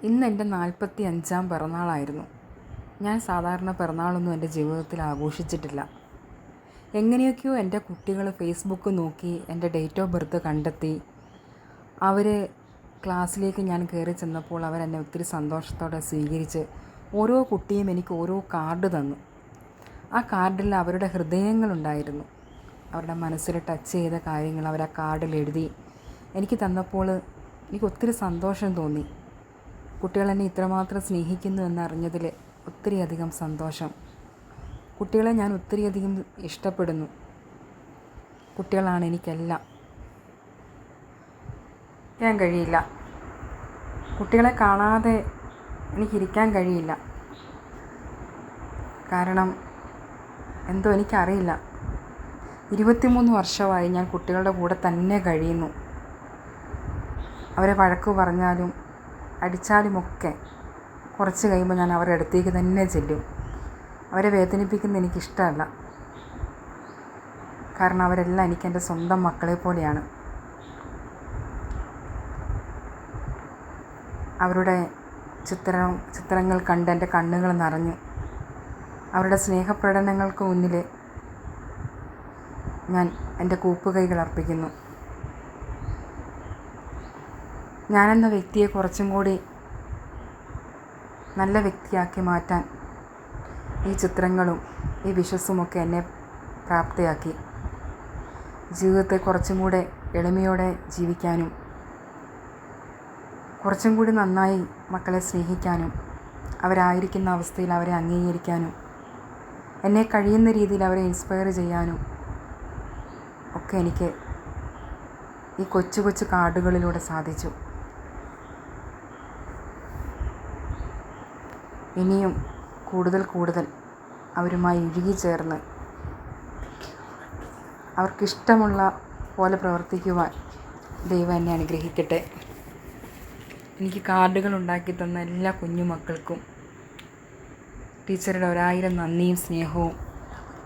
ഇന്ന് എൻ്റെ 45-ാം പിറന്നാളായിരുന്നു. ഞാൻ സാധാരണ പിറന്നാളൊന്നും എൻ്റെ ജീവിതത്തിൽ ആഘോഷിച്ചിട്ടില്ല. എങ്ങനെയൊക്കെയോ എൻ്റെ കുട്ടികൾ ഫേസ്ബുക്ക് നോക്കി എൻ്റെ ഡേറ്റ് ഓഫ് ബർത്ത് കണ്ടെത്തി. അവർ ക്ലാസ്സിലേക്ക് ഞാൻ കയറി ചെന്നപ്പോൾ അവരെന്നെ ഒത്തിരി സന്തോഷത്തോടെ സ്വീകരിച്ച് ഓരോ കുട്ടിയും എനിക്ക് ഓരോ കാർഡ് തന്നു. ആ കാർഡിൽ അവരുടെ ഹൃദയങ്ങളുണ്ടായിരുന്നു. അവരുടെ മനസ്സിൽ ടച്ച് ചെയ്ത കാര്യങ്ങൾ അവർ ആ കാർഡിൽ എഴുതി എനിക്ക് തന്നപ്പോൾ എനിക്ക് ഒത്തിരി സന്തോഷം തോന്നി. കുട്ടികൾ എന്നെ ഇത്രമാത്രം സ്നേഹിക്കുന്നു എന്നറിഞ്ഞതിൽ ഒത്തിരിയധികം സന്തോഷം. കുട്ടികളെ ഞാൻ ഒത്തിരിയധികം ഇഷ്ടപ്പെടുന്നു. കുട്ടികളാണ് എനിക്കെല്ലാം. ഞാൻ കഴിയില്ല. കുട്ടികളെ കാണാതെ എനിക്കിരിക്കാൻ കഴിയില്ല. കാരണം എന്തോ എനിക്കറിയില്ല. 23 വർഷമായി ഞാൻ കുട്ടികളുടെ കൂടെ തന്നെ കഴിയുന്നു. അവരെ വഴക്ക് പറഞ്ഞാലും അടിച്ചാലുമൊക്കെ കുറച്ച് കഴിയുമ്പോൾ ഞാൻ അവരുടെ അടുത്തേക്ക് തന്നെ ചെല്ലും. അവരെ വേദനിപ്പിക്കുന്നത് എനിക്കിഷ്ടമല്ല. കാരണം അവരെല്ലാം എനിക്കെൻ്റെ സ്വന്തം മക്കളെ പോലെയാണ്. അവരുടെ ചിത്രങ്ങൾ കണ്ട് എൻ്റെ കണ്ണുകൾ നിറഞ്ഞു. അവരുടെ സ്നേഹപ്രകടനങ്ങൾക്ക് മുന്നിൽ ഞാൻ എൻ്റെ കൂപ്പുകൈകൾ അർപ്പിക്കുന്നു. ഞാനെന്ന വ്യക്തിയെ കുറച്ചും കൂടി നല്ല വ്യക്തിയാക്കി മാറ്റാൻ ഈ ചിത്രങ്ങളും ഈ വിഷസുമൊക്കെ എന്നെ പ്രാപ്തയാക്കി. ജീവിതത്തെ കുറച്ചും കൂടെ എളിമയോടെ ജീവിക്കാനും കുറച്ചും കൂടി നന്നായി മക്കളെ സ്നേഹിക്കാനും അവരായിരിക്കുന്ന അവസ്ഥയിൽ അവരെ അംഗീകരിക്കാനും എന്നെ കഴിയുന്ന രീതിയിൽ അവരെ ഇൻസ്പയർ ചെയ്യാനും ഒക്കെ എനിക്ക് ഈ കൊച്ചു കൊച്ചു കാർഡുകളിലൂടെ സാധിച്ചു. ഇനിയും കൂടുതൽ അവരുമായി ഇഴുകിച്ചേർന്ന് അവർക്കിഷ്ടമുള്ള പോലെ പ്രവർത്തിക്കുവാൻ ദൈവം എന്നെ അനുഗ്രഹിക്കട്ടെ. എനിക്ക് കാർഡുകൾ ഉണ്ടാക്കി തന്ന എല്ലാ കുഞ്ഞുമക്കൾക്കും ടീച്ചറുടെ 1000 നന്ദിയും സ്നേഹവും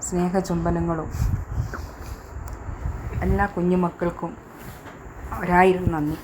സ്നേഹചുംബനങ്ങളും. എല്ലാ കുഞ്ഞുമക്കൾക്കും 1000 നന്ദി.